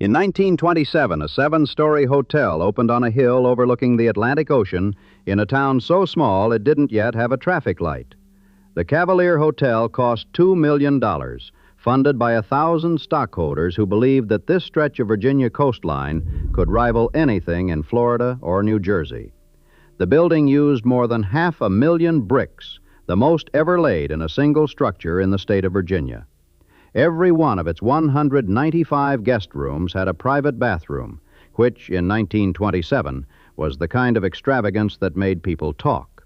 In 1927, a 7-story hotel opened on a hill overlooking the Atlantic Ocean in a town so small it didn't yet have a traffic light. The Cavalier Hotel cost $2 million, funded by 1,000 stockholders who believed that this stretch of Virginia coastline could rival anything in Florida or New Jersey. The building used more than 500,000 bricks, the most ever laid in a single structure in the state of Virginia. Every one of its 195 guest rooms had a private bathroom, which, in 1927, was the kind of extravagance that made people talk.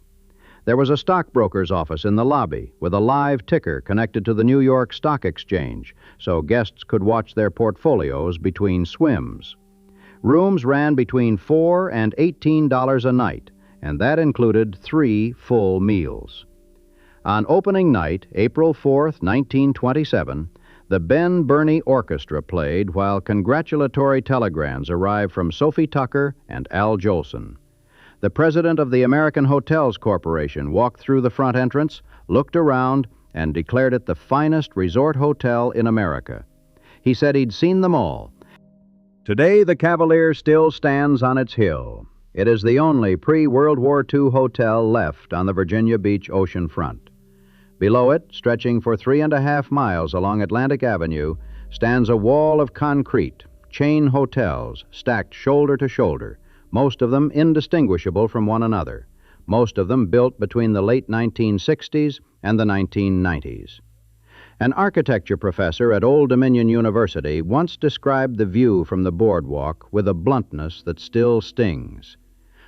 There was a stockbroker's office in the lobby with a live ticker connected to the New York Stock Exchange, so guests could watch their portfolios between swims. Rooms ran between $4 and $18 a night, and that included 3 full meals. On opening night, April 4th, 1927, the Ben Burney Orchestra played while congratulatory telegrams arrived from Sophie Tucker and Al Jolson. The president of the American Hotels Corporation walked through the front entrance, looked around, and declared it the finest resort hotel in America. He said he'd seen them all. Today, the Cavalier still stands on its hill. It is the only pre-World War II hotel left on the Virginia Beach ocean front. Below it, stretching for 3.5 miles along Atlantic Avenue, stands a wall of concrete, chain hotels stacked shoulder to shoulder, most of them indistinguishable from one another, most of them built between the late 1960s and the 1990s. An architecture professor at Old Dominion University once described the view from the boardwalk with a bluntness that still stings.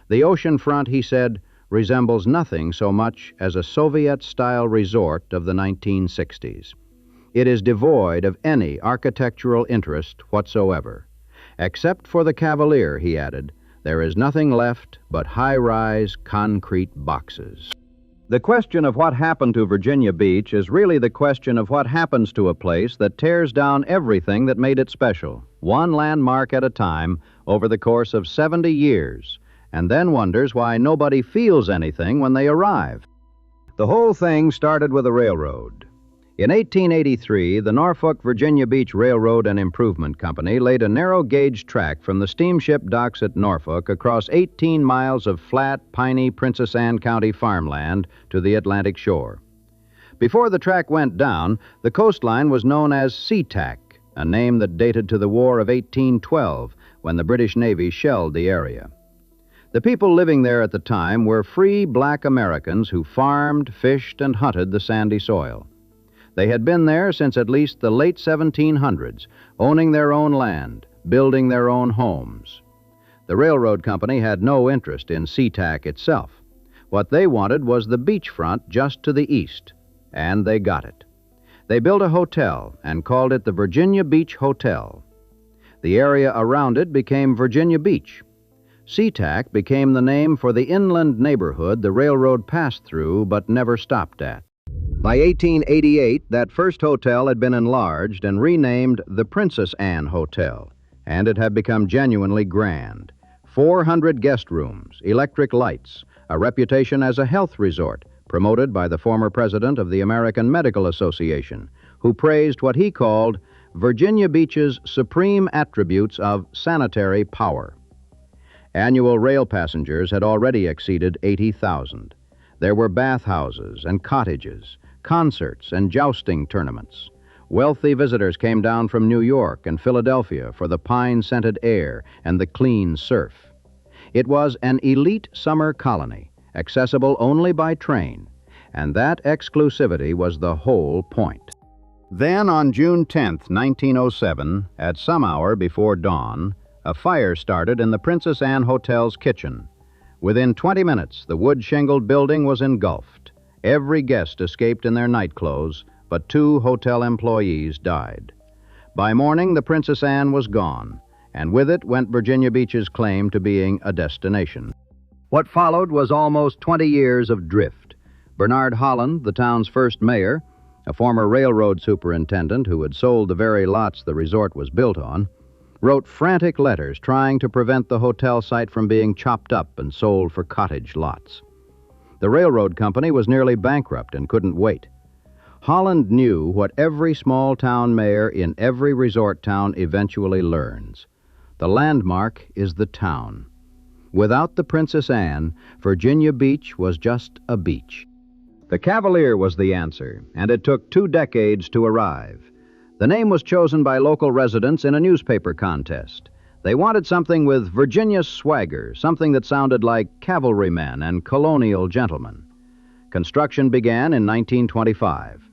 The ocean front, he said, resembles nothing so much as a Soviet-style resort of the 1960s. It is devoid of any architectural interest whatsoever. Except for the Cavalier, he added, there is nothing left but high-rise concrete boxes. The question of what happened to Virginia Beach is really the question of what happens to a place that tears down everything that made it special, one landmark at a time, over the course of 70 years, and then wonders why nobody feels anything when they arrive. The whole thing started with a railroad. In 1883, the Norfolk Virginia Beach Railroad and Improvement Company laid a narrow-gauge track from the steamship docks at Norfolk across 18 miles of flat, piney Princess Anne County farmland to the Atlantic shore. Before the track went down, the coastline was known as SeaTac, a name that dated to the War of 1812, when the British Navy shelled the area. The people living there at the time were free black Americans who farmed, fished, and hunted the sandy soil. They had been there since at least the late 1700s, owning their own land, building their own homes. The railroad company had no interest in SeaTac itself. What they wanted was the beachfront just to the east, and they got it. They built a hotel and called it the Virginia Beach Hotel. The area around it became Virginia Beach. SeaTac became the name for the inland neighborhood the railroad passed through but never stopped at. By 1888, that first hotel had been enlarged and renamed the Princess Anne Hotel, and it had become genuinely grand. 400 guest rooms, electric lights, a reputation as a health resort, promoted by the former president of the American Medical Association, who praised what he called Virginia Beach's supreme attributes of sanitary power. Annual rail passengers had already exceeded 80,000. There were bathhouses and cottages, concerts and jousting tournaments. Wealthy visitors came down from New York and Philadelphia for the pine-scented air and the clean surf. It was an elite summer colony, accessible only by train, and that exclusivity was the whole point. Then, on June 10th, 1907, at some hour before dawn, a fire started in the Princess Anne Hotel's kitchen. Within 20 minutes, the wood-shingled building was engulfed. Every guest escaped in their nightclothes, but 2 hotel employees died. By morning, the Princess Anne was gone, and with it went Virginia Beach's claim to being a destination. What followed was almost 20 years of drift. Bernard Holland, the town's first mayor, a former railroad superintendent who had sold the very lots the resort was built on, wrote frantic letters trying to prevent the hotel site from being chopped up and sold for cottage lots. The railroad company was nearly bankrupt and couldn't wait. Holland knew what every small-town mayor in every resort town eventually learns. The landmark is the town. Without the Princess Anne, Virginia Beach was just a beach. The Cavalier was the answer, and it took 2 decades to arrive. The name was chosen by local residents in a newspaper contest. They wanted something with Virginia swagger, something that sounded like cavalrymen and colonial gentlemen. Construction began in 1925.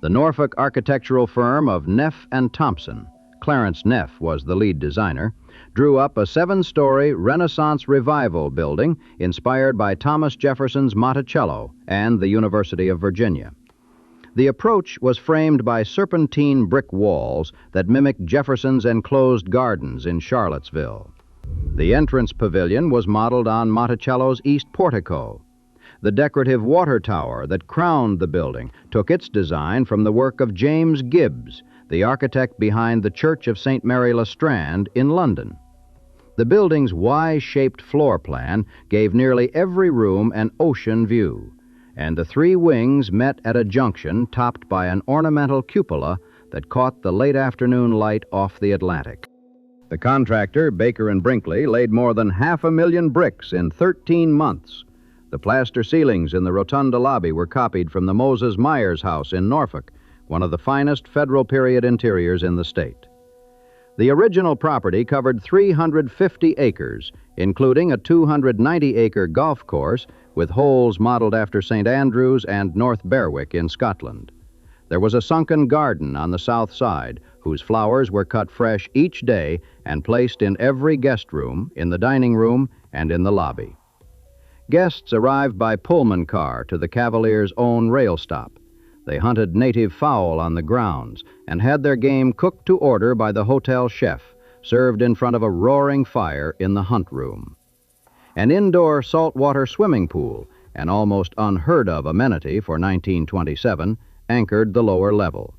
The Norfolk architectural firm of Neff and Thompson, Clarence Neff was the lead designer, drew up a 7-story Renaissance Revival building inspired by Thomas Jefferson's Monticello and the University of Virginia. The approach was framed by serpentine brick walls that mimicked Jefferson's enclosed gardens in Charlottesville. The entrance pavilion was modeled on Monticello's east portico. The decorative water tower that crowned the building took its design from the work of James Gibbs, the architect behind the Church of St. Mary le Strand in London. The building's Y-shaped floor plan gave nearly every room an ocean view, and the 3 wings met at a junction topped by an ornamental cupola that caught the late afternoon light off the Atlantic. The contractor, Baker & Brinkley, laid more than 500,000 bricks in 13 months. The plaster ceilings in the rotunda lobby were copied from the Moses Myers House in Norfolk, one of the finest Federal period interiors in the state. The original property covered 350 acres, including a 290-acre golf course with holes modeled after St. Andrews and North Berwick in Scotland. There was a sunken garden on the south side, whose flowers were cut fresh each day and placed in every guest room, in the dining room, and in the lobby. Guests arrived by Pullman car to the Cavalier's own rail stop. They hunted native fowl on the grounds and had their game cooked to order by the hotel chef, served in front of a roaring fire in the hunt room. An indoor saltwater swimming pool, an almost unheard-of amenity for 1927, anchored the lower level.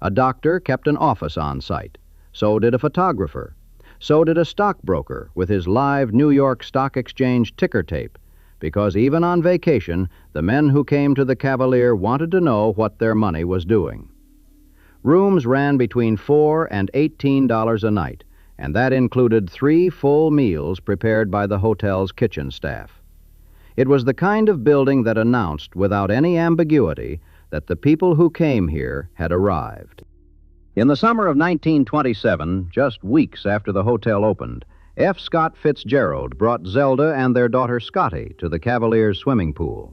A doctor kept an office on site. So did a photographer. So did a stockbroker with his live New York Stock Exchange ticker tape, because even on vacation, the men who came to the Cavalier wanted to know what their money was doing. Rooms ran between $4 and $18 a night, and that included 3 full meals prepared by the hotel's kitchen staff. It was the kind of building that announced without any ambiguity that the people who came here had arrived. In the summer of 1927, just weeks after the hotel opened, F. Scott Fitzgerald brought Zelda and their daughter Scotty to the Cavalier's swimming pool.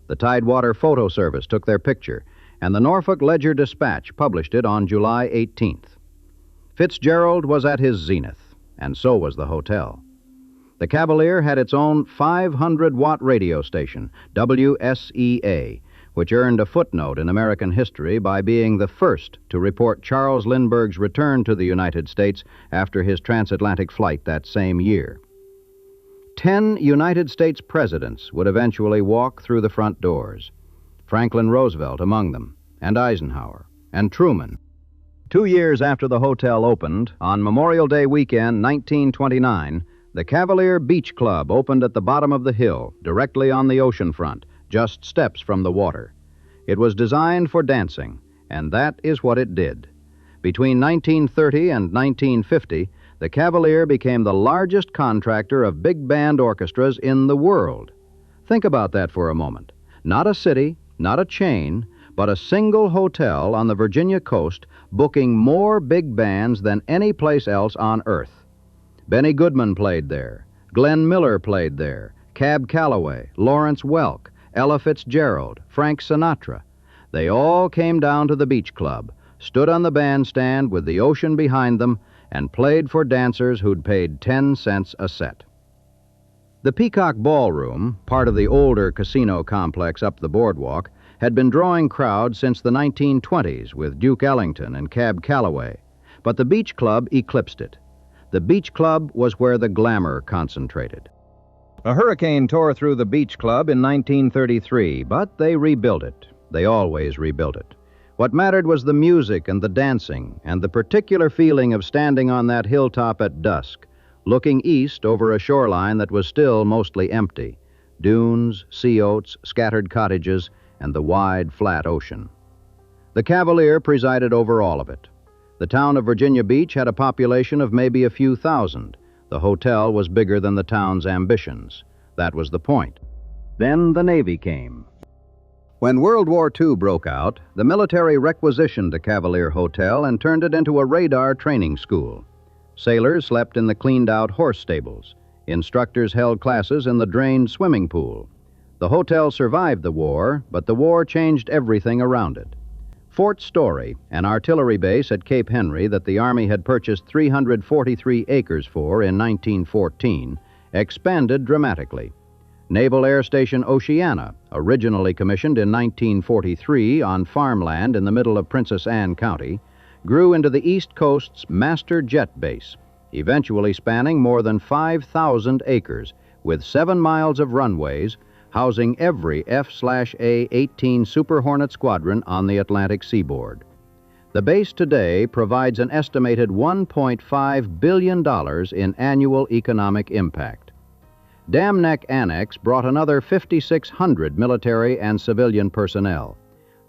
The Tidewater Photo Service took their picture, and the Norfolk Ledger-Dispatch published it on July 18th. Fitzgerald was at his zenith, and so was the hotel. The Cavalier had its own 500-watt radio station, WSEA, which earned a footnote in American history by being the first to report Charles Lindbergh's return to the United States after his transatlantic flight that same year. 10 United States presidents would eventually walk through the front doors, Franklin Roosevelt among them, and Eisenhower, and Truman. 2 years after the hotel opened, on Memorial Day weekend 1929, the Cavalier Beach Club opened at the bottom of the hill, directly on the ocean front, just steps from the water. It was designed for dancing, and that is what it did. Between 1930 and 1950, the Cavalier became the largest contractor of big band orchestras in the world. Think about that for a moment. Not a city, not a chain, but a single hotel on the Virginia coast booking more big bands than any place else on earth. Benny Goodman played there. Glenn Miller played there. Cab Calloway, Lawrence Welk, Ella Fitzgerald, Frank Sinatra. They all came down to the Beach Club, stood on the bandstand with the ocean behind them, and played for dancers who'd paid 10 cents a set. The Peacock Ballroom, part of the older casino complex up the boardwalk, had been drawing crowds since the 1920s with Duke Ellington and Cab Calloway, but the Beach Club eclipsed it. The Beach Club was where the glamour concentrated. A hurricane tore through the Beach Club in 1933, but they rebuilt it. They always rebuilt it. What mattered was the music and the dancing and the particular feeling of standing on that hilltop at dusk, looking east over a shoreline that was still mostly empty, dunes, sea oats, scattered cottages, and the wide, flat ocean. The Cavalier presided over all of it. The town of Virginia Beach had a population of maybe a few thousand. The hotel was bigger than the town's ambitions. That was the point. Then the Navy came. When World War II broke out, the military requisitioned the Cavalier Hotel and turned it into a radar training school. Sailors slept in the cleaned-out horse stables. Instructors held classes in the drained swimming pool. The hotel survived the war, but the war changed everything around it. Fort Story, an artillery base at Cape Henry that the Army had purchased 343 acres for in 1914, expanded dramatically. Naval Air Station Oceana, originally commissioned in 1943 on farmland in the middle of Princess Anne County, grew into the East Coast's master jet base, eventually spanning more than 5,000 acres, with 7 miles of runways, housing every F/A-18 Super Hornet squadron on the Atlantic seaboard. The base today provides an estimated $1.5 billion in annual economic impact. Dam Neck Annex brought another 5,600 military and civilian personnel.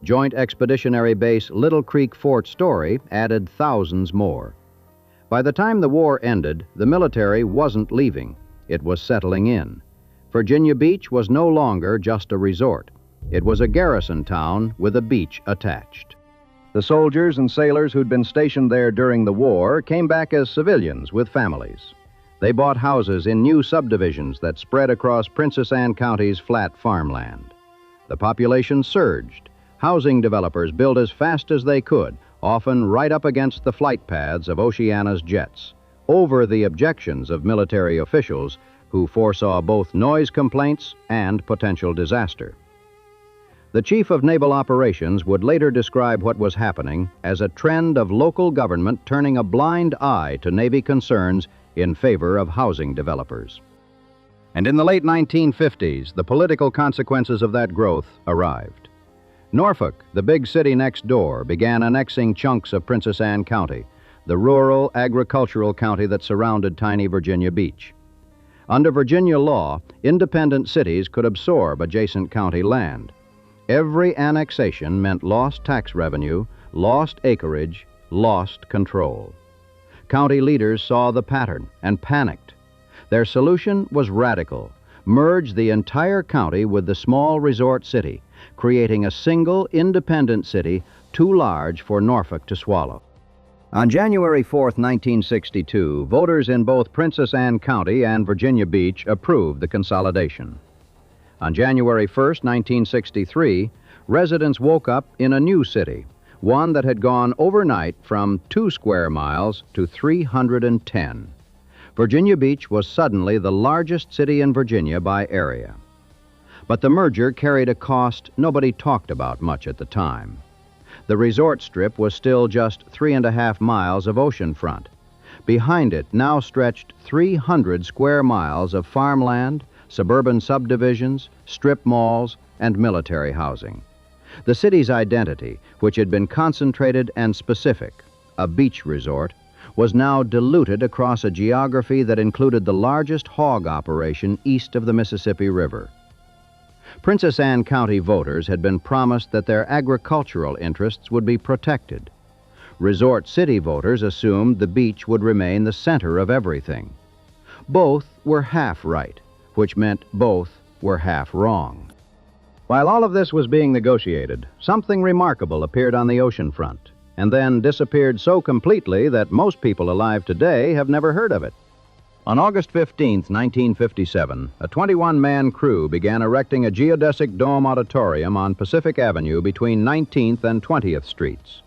Joint Expeditionary Base Little Creek Fort Story added thousands more. By the time the war ended, the military wasn't leaving. It was settling in. Virginia Beach was no longer just a resort. It was a garrison town with a beach attached. The soldiers and sailors who'd been stationed there during the war came back as civilians with families. They bought houses in new subdivisions that spread across Princess Anne County's flat farmland. The population surged. Housing developers built as fast as they could, often right up against the flight paths of Oceana's jets, over the objections of military officials who foresaw both noise complaints and potential disaster. The Chief of Naval Operations would later describe what was happening as a trend of local government turning a blind eye to Navy concerns in favor of housing developers. And in the late 1950s, the political consequences of that growth arrived. Norfolk, the big city next door, began annexing chunks of Princess Anne County, the rural, agricultural county that surrounded tiny Virginia Beach. Under Virginia law, independent cities could absorb adjacent county land. Every annexation meant lost tax revenue, lost acreage, lost control. County leaders saw the pattern and panicked. Their solution was radical: merge the entire county with the small resort city, creating a single independent city too large for Norfolk to swallow. On January 4, 1962, voters in both Princess Anne County and Virginia Beach approved the consolidation. On January 1, 1963, residents woke up in a new city, one that had gone overnight from 2 square miles to 310. Virginia Beach was suddenly the largest city in Virginia by area. But the merger carried a cost nobody talked about much at the time. The resort strip was still just 3.5 miles of oceanfront. Behind it now stretched 300 square miles of farmland, suburban subdivisions, strip malls, and military housing. The city's identity, which had been concentrated and specific, a beach resort, was now diluted across a geography that included the largest hog operation east of the Mississippi River. Princess Anne County voters had been promised that their agricultural interests would be protected. Resort City voters assumed the beach would remain the center of everything. Both were half right, which meant both were half wrong. While all of this was being negotiated, something remarkable appeared on the ocean front, and then disappeared so completely that most people alive today have never heard of it. On August 15, 1957, a 21-man crew began erecting a geodesic dome auditorium on Pacific Avenue between 19th and 20th Streets.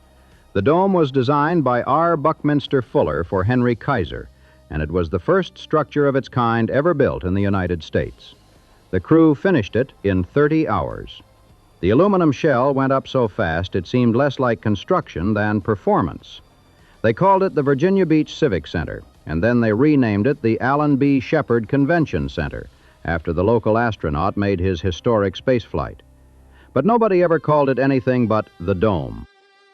The dome was designed by R. Buckminster Fuller for Henry Kaiser, and it was the first structure of its kind ever built in the United States. The crew finished it in 30 hours. The aluminum shell went up so fast it seemed less like construction than performance. They called it the Virginia Beach Civic Center, and then they renamed it the Allen B. Shepard Convention Center, after the local astronaut made his historic spaceflight. But nobody ever called it anything but the Dome.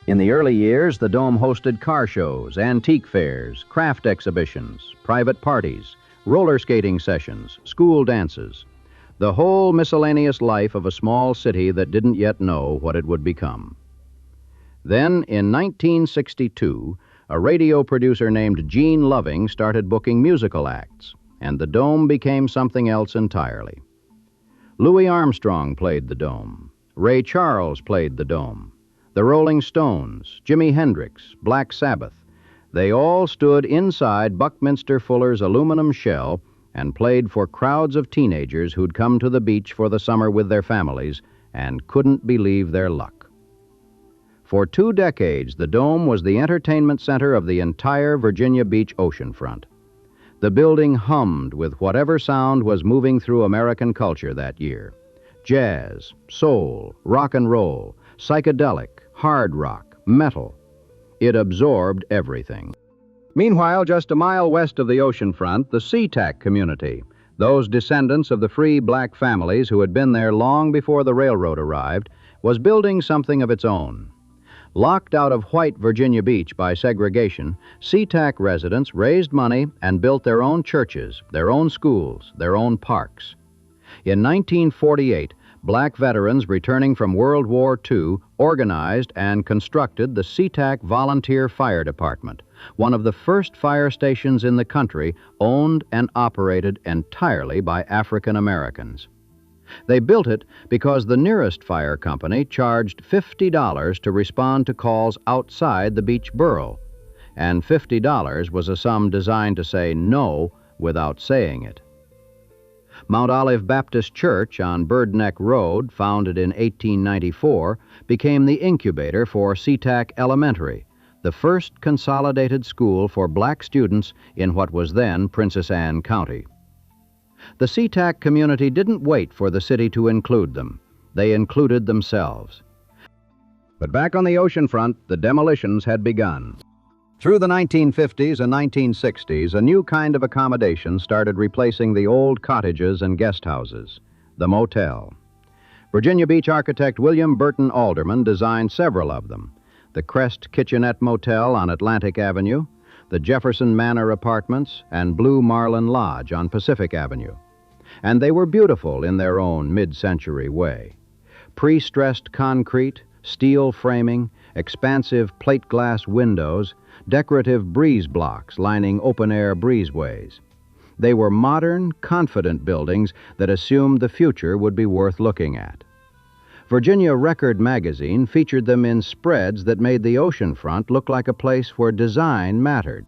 In the early years, the Dome hosted car shows, antique fairs, craft exhibitions, private parties, roller skating sessions, school dances, the whole miscellaneous life of a small city that didn't yet know what it would become. Then, in 1962, a radio producer named Gene Loving started booking musical acts, and the Dome became something else entirely. Louis Armstrong played the Dome. Ray Charles played the Dome. The Rolling Stones, Jimi Hendrix, Black Sabbath, they all stood inside Buckminster Fuller's aluminum shell and played for crowds of teenagers who'd come to the beach for the summer with their families and couldn't believe their luck. For 2 decades, the Dome was the entertainment center of the entire Virginia Beach oceanfront. The building hummed with whatever sound was moving through American culture that year. Jazz, soul, rock and roll, psychedelic, hard rock, metal. It absorbed everything. Meanwhile, just a mile west of the oceanfront, the SeaTac community, those descendants of the free black families who had been there long before the railroad arrived, was building something of its own. Locked out of white Virginia Beach by segregation, SeaTac residents raised money and built their own churches, their own schools, their own parks. In 1948, black veterans returning from World War II organized and constructed the SeaTac Volunteer Fire Department, one of the first fire stations in the country owned and operated entirely by African Americans. They built it because the nearest fire company charged $50 to respond to calls outside the beach borough, and $50 was a sum designed to say no without saying it. Mount Olive Baptist Church on Bird Neck Road, founded in 1894, became the incubator for SeaTac Elementary, the first consolidated school for black students in what was then Princess Anne County. The SeaTac community didn't wait for the city to include them. They included themselves. But back on the oceanfront, the demolitions had begun. Through the 1950s and 1960s, a new kind of accommodation started replacing the old cottages and guest houses, the motel. Virginia Beach architect William Burton Alderman designed several of them: the Crest Kitchenette Motel on Atlantic Avenue, the Jefferson Manor Apartments, and Blue Marlin Lodge on Pacific Avenue. And they were beautiful in their own mid-century way. Pre-stressed concrete, steel framing, expansive plate glass windows, decorative breeze blocks lining open-air breezeways. They were modern, confident buildings that assumed the future would be worth looking at. Virginia Record magazine featured them in spreads that made the oceanfront look like a place where design mattered.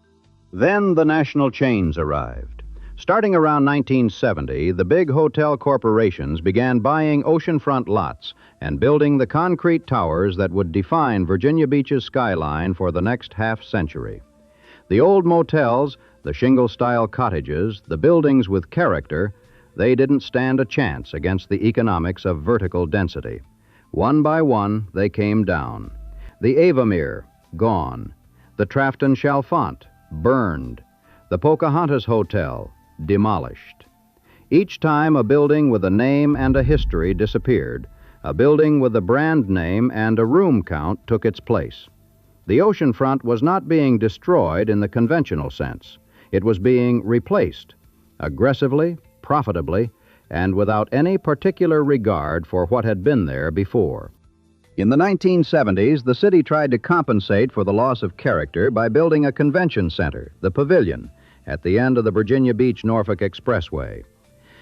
Then the national chains arrived. Starting around 1970, the big hotel corporations began buying oceanfront lots and building the concrete towers that would define Virginia Beach's skyline for the next half-century. The old motels, the shingle-style cottages, the buildings with character, they didn't stand a chance against the economics of vertical density. One by one, they came down. The Avamere, gone. The Trafton Chalfont, burned. The Pocahontas Hotel, demolished. Each time a building with a name and a history disappeared, a building with a brand name and a room count took its place. The oceanfront was not being destroyed in the conventional sense. It was being replaced, aggressively, profitably, and without any particular regard for what had been there before. In the 1970s, the city tried to compensate for the loss of character by building a convention center, the Pavilion, at the end of the Virginia Beach-Norfolk Expressway.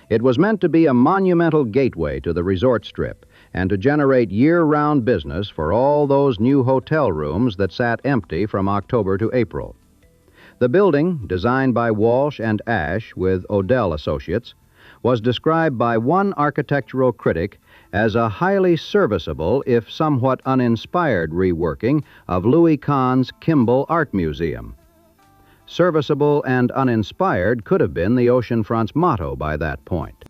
It was meant to be a monumental gateway to the resort strip and to generate year-round business for all those new hotel rooms that sat empty from October to April. The building, designed by Walsh and Ash with Odell Associates, was described by one architectural critic as a highly serviceable, if somewhat uninspired, reworking of Louis Kahn's Kimball Art Museum. Serviceable and uninspired could have been the oceanfront's motto by that point.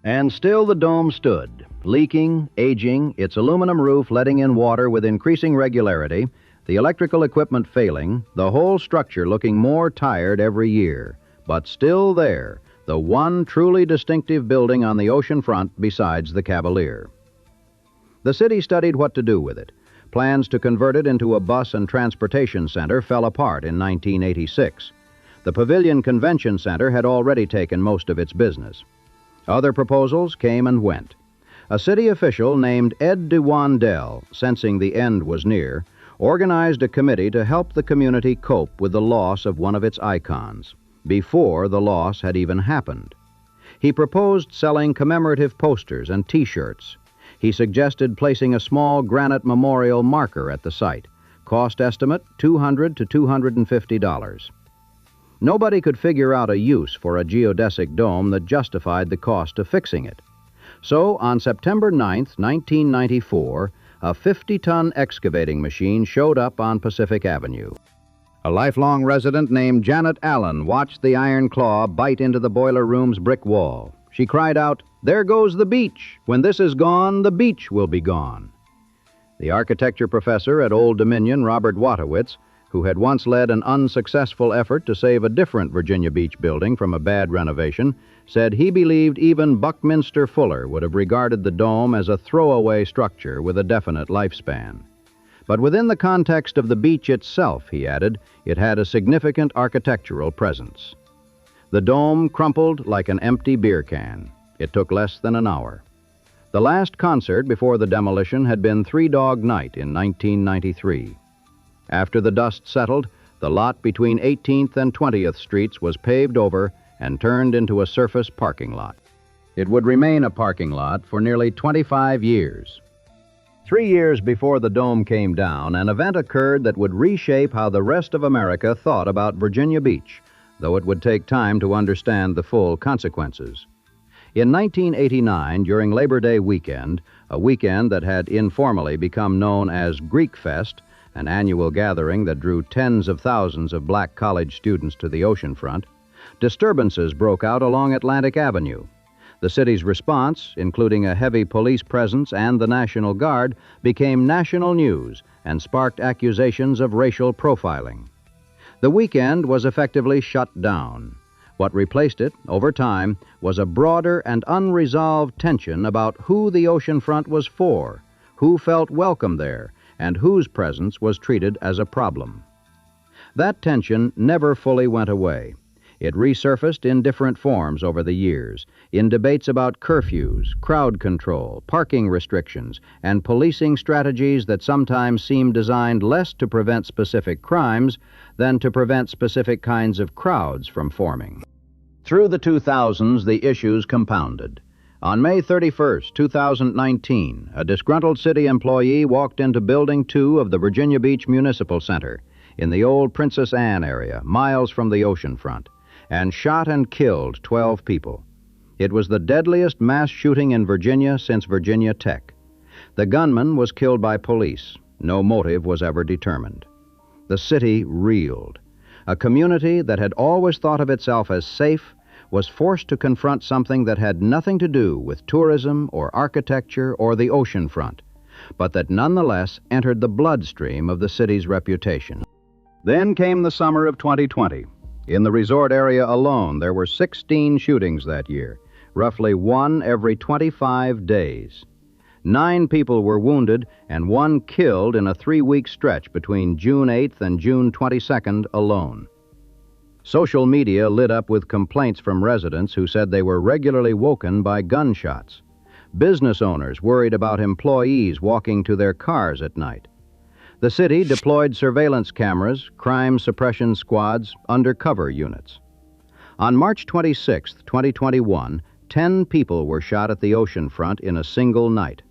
And still the Dome stood, leaking, aging, its aluminum roof letting in water with increasing regularity, the electrical equipment failing, the whole structure looking more tired every year, but still there, the one truly distinctive building on the oceanfront besides the Cavalier. The city studied what to do with it. Plans to convert it into a bus and transportation center fell apart in 1986. The Pavilion Convention Center had already taken most of its business. Other proposals came and went. A city official named Ed DeWandell, sensing the end was near, organized a committee to help the community cope with the loss of one of its icons, before the loss had even happened. He proposed selling commemorative posters and T-shirts. He suggested placing a small granite memorial marker at the site. Cost estimate $200 to $250. Nobody could figure out a use for a geodesic dome that justified the cost of fixing it. So, on September 9, 1994, a 50-ton excavating machine showed up on Pacific Avenue. A lifelong resident named Janet Allen watched the iron claw bite into the boiler room's brick wall. She cried out, "There goes the beach! When this is gone, the beach will be gone." The architecture professor at Old Dominion, Robert Watowitz, who had once led an unsuccessful effort to save a different Virginia Beach building from a bad renovation, said he believed even Buckminster Fuller would have regarded the dome as a throwaway structure with a definite lifespan. But within the context of the beach itself, he added, it had a significant architectural presence. The dome crumpled like an empty beer can. It took less than an hour. The last concert before the demolition had been Three Dog Night in 1993. After the dust settled, the lot between 18th and 20th Streets was paved over and turned into a surface parking lot. It would remain a parking lot for nearly 25 years. 3 years before the dome came down, an event occurred that would reshape how the rest of America thought about Virginia Beach, though it would take time to understand the full consequences. In 1989, during Labor Day weekend, a weekend that had informally become known as Greek Fest, an annual gathering that drew tens of thousands of black college students to the oceanfront, disturbances broke out along Atlantic Avenue. The city's response, including a heavy police presence and the National Guard, became national news and sparked accusations of racial profiling. The weekend was effectively shut down. What replaced it, over time, was a broader and unresolved tension about who the oceanfront was for, who felt welcome there, and whose presence was treated as a problem. That tension never fully went away. It resurfaced in different forms over the years, in debates about curfews, crowd control, parking restrictions, and policing strategies that sometimes seemed designed less to prevent specific crimes than to prevent specific kinds of crowds from forming. Through the 2000s, the issues compounded. On May 31, 2019, a disgruntled city employee walked into Building 2 of the Virginia Beach Municipal Center in the old Princess Anne area, miles from the oceanfront, and shot and killed 12 people. It was the deadliest mass shooting in Virginia since Virginia Tech. The gunman was killed by police. No motive was ever determined. The city reeled. A community that had always thought of itself as safe was forced to confront something that had nothing to do with tourism or architecture or the oceanfront, but that nonetheless entered the bloodstream of the city's reputation. Then came the summer of 2020. In the resort area alone, there were 16 shootings that year, roughly one every 25 days. 9 people were wounded and 1 killed in a 3-week stretch between June 8th and June 22nd alone. Social media lit up with complaints from residents who said they were regularly woken by gunshots. Business owners worried about employees walking to their cars at night. The city deployed surveillance cameras, crime suppression squads, undercover units. On March 26, 2021, 10 people were shot at the oceanfront in a single night.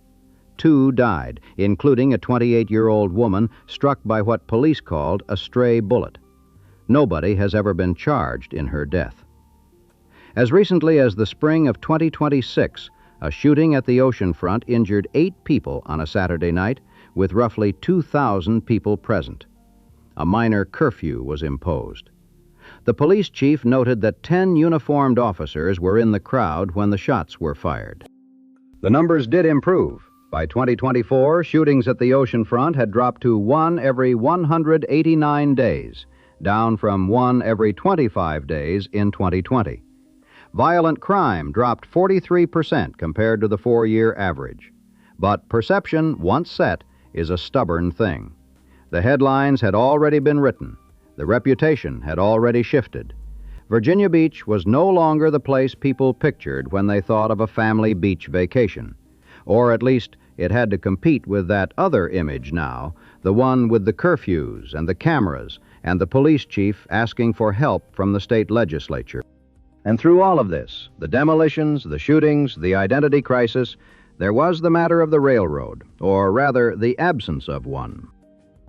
2 died, including a 28-year-old woman struck by what police called a stray bullet. Nobody has ever been charged in her death. As recently as the spring of 2026, a shooting at the oceanfront injured 8 people on a Saturday night, with roughly 2,000 people present. A minor curfew was imposed. The police chief noted that 10 uniformed officers were in the crowd when the shots were fired. The numbers did improve. By 2024, shootings at the oceanfront had dropped to 1 every 189 days, down from 1 every 25 days in 2020. Violent crime dropped 43% compared to the 4-year average. But perception, once set, is a stubborn thing. The headlines had already been written. The reputation had already shifted. Virginia Beach was no longer the place people pictured when they thought of a family beach vacation. Or at least it had to compete with that other image now, the one with the curfews and the cameras and the police chief asking for help from the state legislature. And through all of this, the demolitions, the shootings, the identity crisis, there was the matter of the railroad, or rather, the absence of one.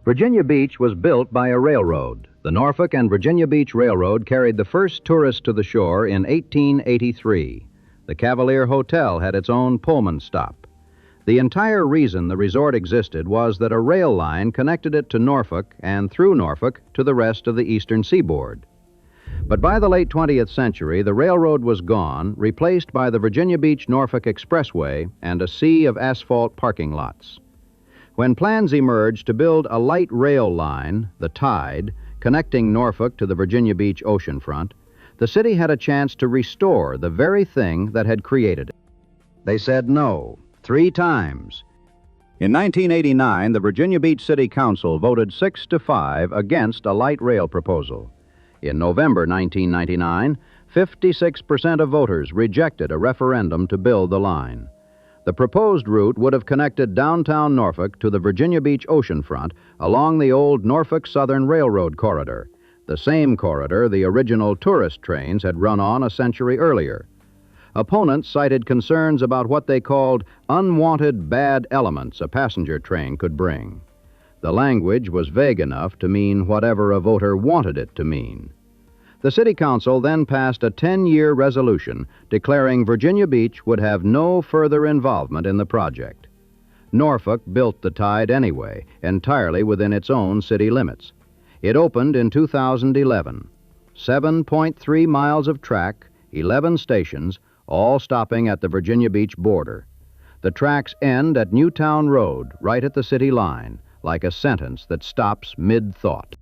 Virginia Beach was built by a railroad. The Norfolk and Virginia Beach Railroad carried the first tourists to the shore in 1883. The Cavalier Hotel had its own Pullman stop. The entire reason the resort existed was that a rail line connected it to Norfolk and through Norfolk to the rest of the eastern seaboard. But by the late 20th century, the railroad was gone, replaced by the Virginia Beach-Norfolk Expressway and a sea of asphalt parking lots. When plans emerged to build a light rail line, the Tide, connecting Norfolk to the Virginia Beach oceanfront, the city had a chance to restore the very thing that had created it. They said no 3 times. In 1989, the Virginia Beach City Council voted 6-5 against a light rail proposal. In November 1999, 56% of voters rejected a referendum to build the line. The proposed route would have connected downtown Norfolk to the Virginia Beach oceanfront along the old Norfolk Southern Railroad corridor, the same corridor the original tourist trains had run on a century earlier. Opponents cited concerns about what they called unwanted bad elements a passenger train could bring. The language was vague enough to mean whatever a voter wanted it to mean. The City Council then passed a 10-year resolution declaring Virginia Beach would have no further involvement in the project. Norfolk built the Tide anyway, entirely within its own city limits. It opened in 2011. 7.3 miles of track, 11 stations, all stopping at the Virginia Beach border. The tracks end at Newtown Road, right at the city line, like a sentence that stops mid-thought.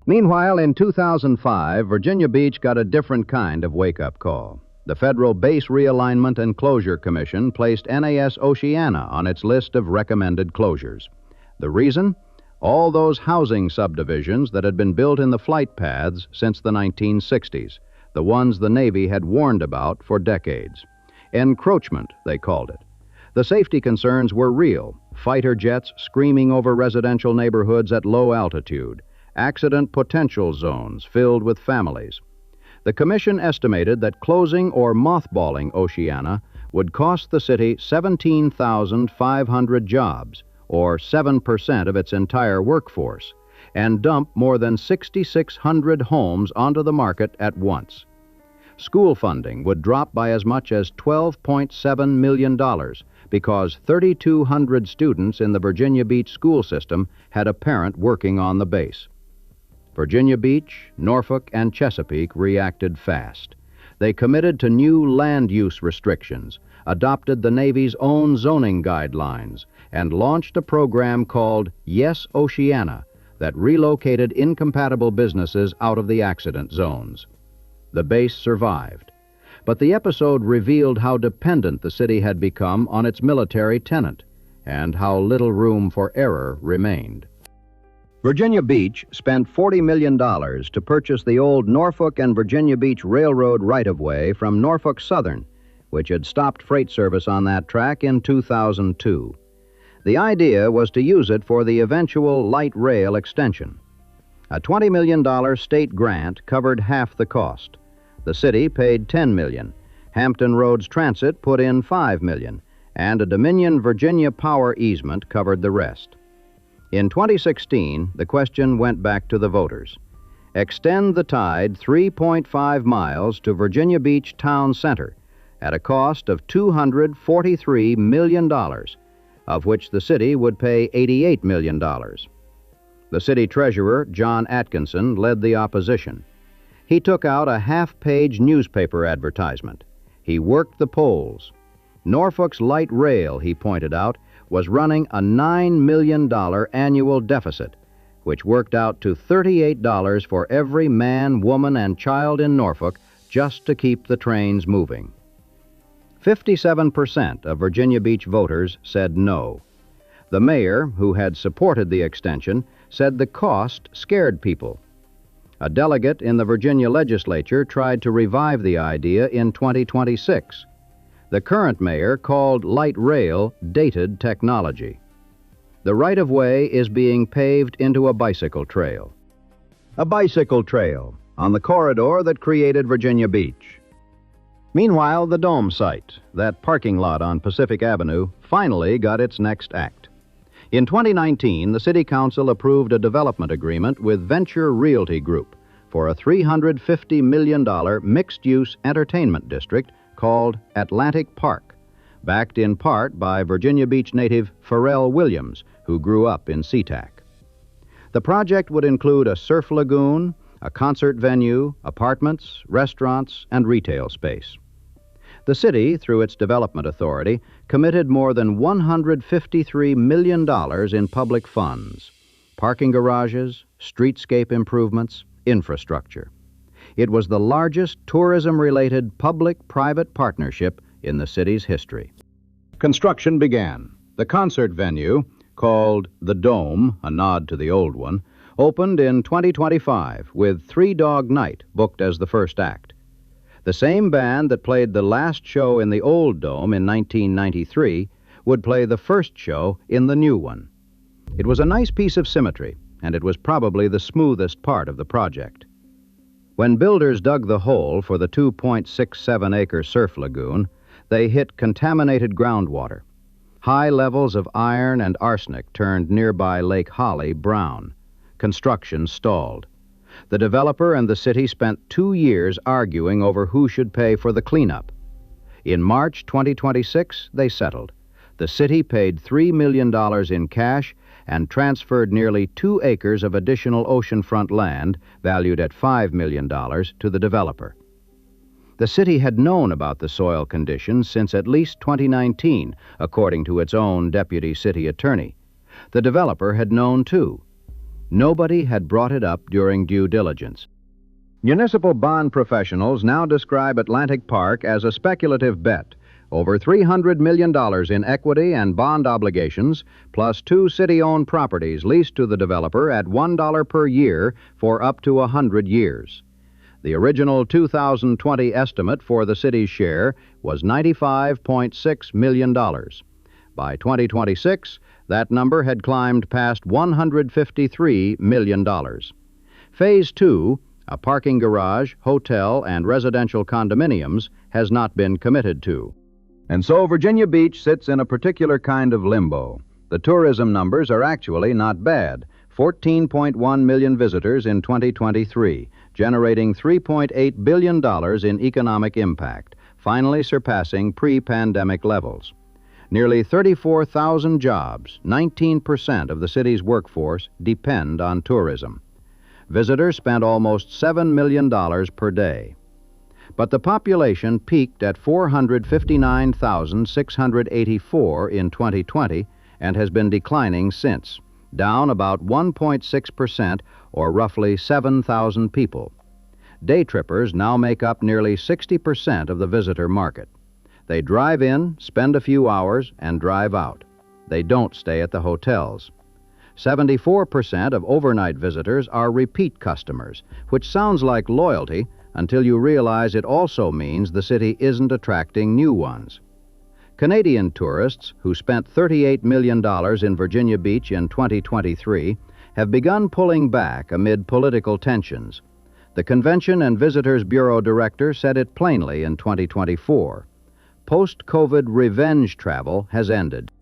Meanwhile, in 2005, Virginia Beach got a different kind of wake-up call. The Federal Base Realignment and Closure Commission placed NAS Oceana on its list of recommended closures. The reason? All those housing subdivisions that had been built in the flight paths since the 1960s, the ones the Navy had warned about for decades. Encroachment, they called it. The safety concerns were real. Fighter jets screaming over residential neighborhoods at low altitude, accident potential zones filled with families. The commission estimated that closing or mothballing Oceana would cost the city 17,500 jobs, or 7% of its entire workforce, and dump more than 6,600 homes onto the market at once. School funding would drop by as much as $12.7 million because 3,200 students in the Virginia Beach school system had a parent working on the base. Virginia Beach, Norfolk, and Chesapeake reacted fast. They committed to new land use restrictions, adopted the Navy's own zoning guidelines, and launched a program called Yes Oceana that relocated incompatible businesses out of the accident zones. The base survived, but the episode revealed how dependent the city had become on its military tenant and how little room for error remained. Virginia Beach spent $40 million to purchase the old Norfolk and Virginia Beach Railroad right-of-way from Norfolk Southern, which had stopped freight service on that track in 2002. The idea was to use it for the eventual light rail extension. A $20 million state grant covered half the cost. The city paid $10 million. Hampton Roads Transit put in $5 million, and a Dominion Virginia Power easement covered the rest. In 2016, the question went back to the voters. Extend the Tide 3.5 miles to Virginia Beach Town Center at a cost of $243 million, of which the city would pay $88 million. The city treasurer, John Atkinson, led the opposition. He took out a half-page newspaper advertisement. He worked the polls. Norfolk's light rail, he pointed out, was running a $9 million annual deficit, which worked out to $38 for every man, woman, and child in Norfolk just to keep the trains moving. 57% of Virginia Beach voters said no. The mayor, who had supported the extension, said the cost scared people. A delegate in the Virginia legislature tried to revive the idea in 2026. The current mayor called light rail dated technology. The right-of-way is being paved into a bicycle trail. A bicycle trail on the corridor that created Virginia Beach. Meanwhile, the Dome site, that parking lot on Pacific Avenue, finally got its next act. In 2019, the City Council approved a development agreement with Venture Realty Group for a $350 million mixed-use entertainment district called Atlantic Park, backed in part by Virginia Beach native Pharrell Williams, who grew up in SeaTac. The project would include a surf lagoon, a concert venue, apartments, restaurants, and retail space. The city, through its development authority, committed more than $153 million in public funds, parking garages, streetscape improvements, infrastructure. It was the largest tourism-related public-private partnership in the city's history. Construction began. The concert venue, called the Dome, a nod to the old one, opened in 2025 with Three Dog Night booked as the first act. The same band that played the last show in the old Dome in 1993 would play the first show in the new one. It was a nice piece of symmetry, and it was probably the smoothest part of the project. When builders dug the hole for the 2.67-acre surf lagoon, they hit contaminated groundwater. High levels of iron and arsenic turned nearby Lake Holly brown. Construction stalled. The developer and the city spent 2 years arguing over who should pay for the cleanup. In March 2026, they settled. The city paid $3 million in cash and transferred nearly 2 acres of additional oceanfront land, valued at $5 million, to the developer. The city had known about the soil conditions since at least 2019, according to its own deputy city attorney. The developer had known too. Nobody had brought it up during due diligence. Municipal bond professionals now describe Atlantic Park as a speculative bet. Over $300 million in equity and bond obligations, plus 2 city-owned properties leased to the developer at $1 per year for up to 100 years. The original 2020 estimate for the city's share was $95.6 million. By 2026, that number had climbed past $153 million. Phase 2, a parking garage, hotel, and residential condominiums, has not been committed to. And so Virginia Beach sits in a particular kind of limbo. The tourism numbers are actually not bad. 14.1 million visitors in 2023, generating $3.8 billion in economic impact, finally surpassing pre-pandemic levels. Nearly 34,000 jobs, 19% of the city's workforce, depend on tourism. Visitors spent almost $7 million per day. But the population peaked at 459,684 in 2020 and has been declining since, down about 1.6%, or roughly 7,000 people. Day trippers now make up nearly 60% of the visitor market. They drive in, spend a few hours, and drive out. They don't stay at the hotels. 74% of overnight visitors are repeat customers, which sounds like loyalty until you realize it also means the city isn't attracting new ones. Canadian tourists, who spent $38 million in Virginia Beach in 2023, have begun pulling back amid political tensions. The Convention and Visitors Bureau director said it plainly in 2024. Post-COVID revenge travel has ended.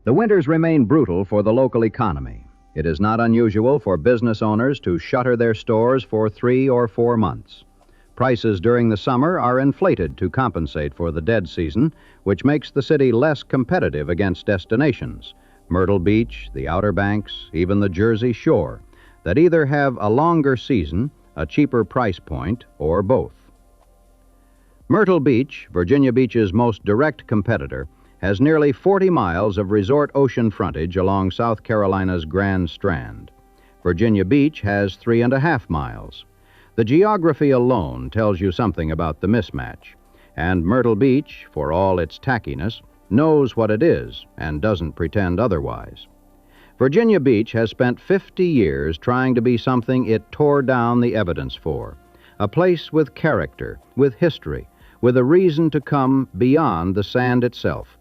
The winters remain brutal for the local economy. It is not unusual for business owners to shutter their stores for 3 or 4 months. Prices during the summer are inflated to compensate for the dead season, which makes the city less competitive against destinations, Myrtle Beach, the Outer Banks, even the Jersey Shore, that either have a longer season, a cheaper price point, or both. Myrtle Beach, Virginia Beach's most direct competitor, has nearly 40 miles of resort ocean frontage along South Carolina's Grand Strand. Virginia Beach has 3.5 miles. The geography alone tells you something about the mismatch, and Myrtle Beach, for all its tackiness, knows what it is and doesn't pretend otherwise. Virginia Beach has spent 50 years trying to be something it tore down the evidence for, a place with character, with history, with a reason to come beyond the sand itself.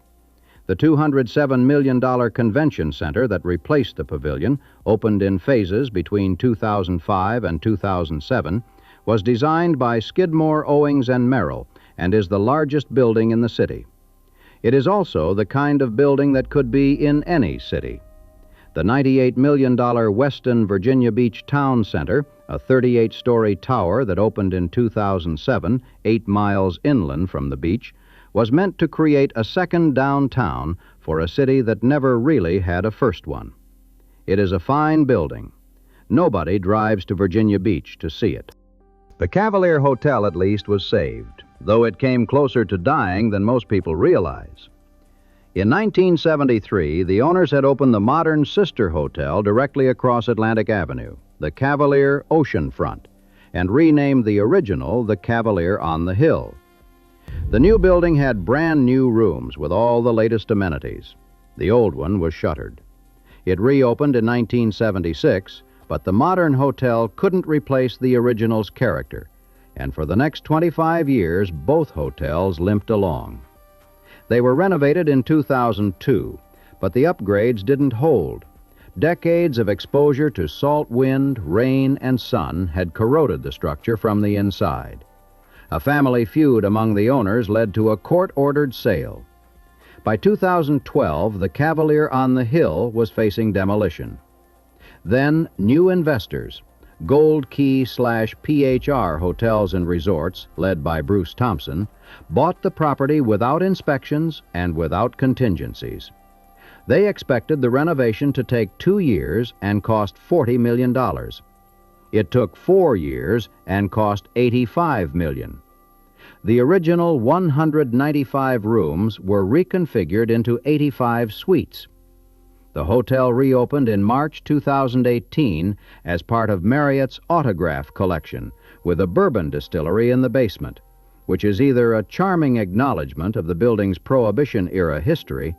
The $207 million convention center that replaced the pavilion, opened in phases between 2005 and 2007, was designed by Skidmore, Owings and Merrill and is the largest building in the city. It is also the kind of building that could be in any city. The $98 million Weston Virginia Beach Town Center, a 38-story tower that opened in 2007, 8 miles inland from the beach, was meant to create a second downtown for a city that never really had a first one. It is a fine building. Nobody drives to Virginia Beach to see it. The Cavalier Hotel, at least, was saved, though it came closer to dying than most people realize. In 1973, the owners had opened the modern sister hotel directly across Atlantic Avenue, the Cavalier Oceanfront, and renamed the original the Cavalier on the Hill. The new building had brand new rooms with all the latest amenities. The old one was shuttered. It reopened in 1976, but the modern hotel couldn't replace the original's character, and for the next 25 years, both hotels limped along. They were renovated in 2002, but the upgrades didn't hold. Decades of exposure to salt wind, rain, and sun had corroded the structure from the inside. A family feud among the owners led to a court-ordered sale. By 2012, the Cavalier on the Hill was facing demolition. Then, new investors, Gold Key/PHR Hotels and Resorts, led by Bruce Thompson, bought the property without inspections and without contingencies. They expected the renovation to take 2 years and cost $40 million. It took 4 years and cost $85 million. The original 195 rooms were reconfigured into 85 suites. The hotel reopened in March 2018 as part of Marriott's Autograph Collection, with a bourbon distillery in the basement, which is either a charming acknowledgment of the building's Prohibition-era history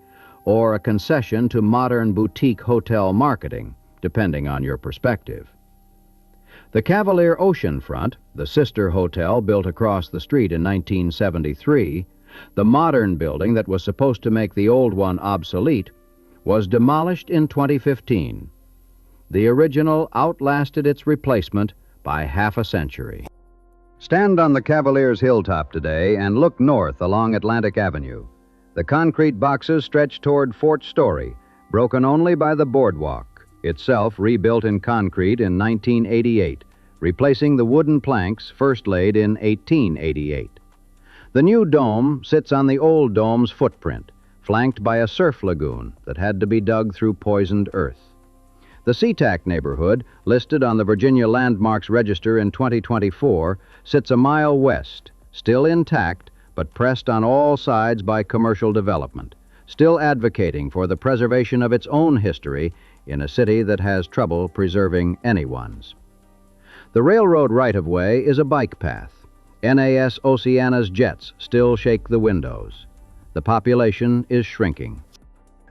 or a concession to modern boutique hotel marketing, depending on your perspective. The Cavalier Oceanfront, the sister hotel built across the street in 1973, the modern building that was supposed to make the old one obsolete, was demolished in 2015. The original outlasted its replacement by half a century. Stand on the Cavalier's hilltop today and look north along Atlantic Avenue. The concrete boxes stretch toward Fort Story, broken only by the boardwalk, itself rebuilt in concrete in 1988, replacing the wooden planks first laid in 1888. The new dome sits on the old dome's footprint, flanked by a surf lagoon that had to be dug through poisoned earth. The SeaTac neighborhood, listed on the Virginia Landmarks Register in 2024, sits a mile west, still intact, but pressed on all sides by commercial development, still advocating for the preservation of its own history in a city that has trouble preserving anyone's. The railroad right-of-way is a bike path. NAS Oceana's jets still shake the windows. The population is shrinking.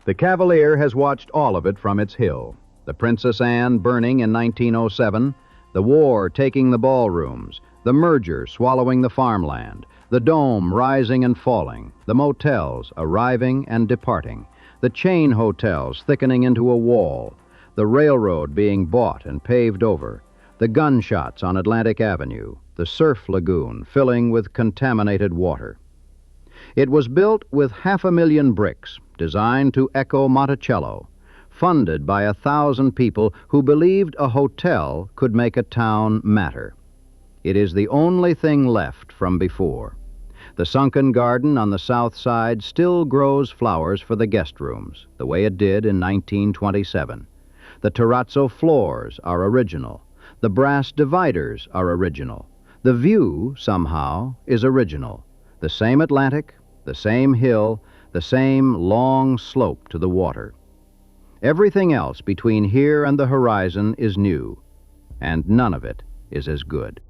The Cavalier has watched all of it from its hill. The Princess Anne burning in 1907, the war taking the ballrooms, the merger swallowing the farmland, the dome rising and falling, the motels arriving and departing, the chain hotels thickening into a wall, the railroad being bought and paved over, the gunshots on Atlantic Avenue, the surf lagoon filling with contaminated water. It was built with 500,000 bricks, designed to echo Monticello, funded by 1,000 people who believed a hotel could make a town matter. It is the only thing left from before. The sunken garden on the south side still grows flowers for the guest rooms, the way it did in 1927. The terrazzo floors are original. The brass dividers are original. The view, somehow, is original. The same Atlantic, the same hill, the same long slope to the water. Everything else between here and the horizon is new, and none of it is as good.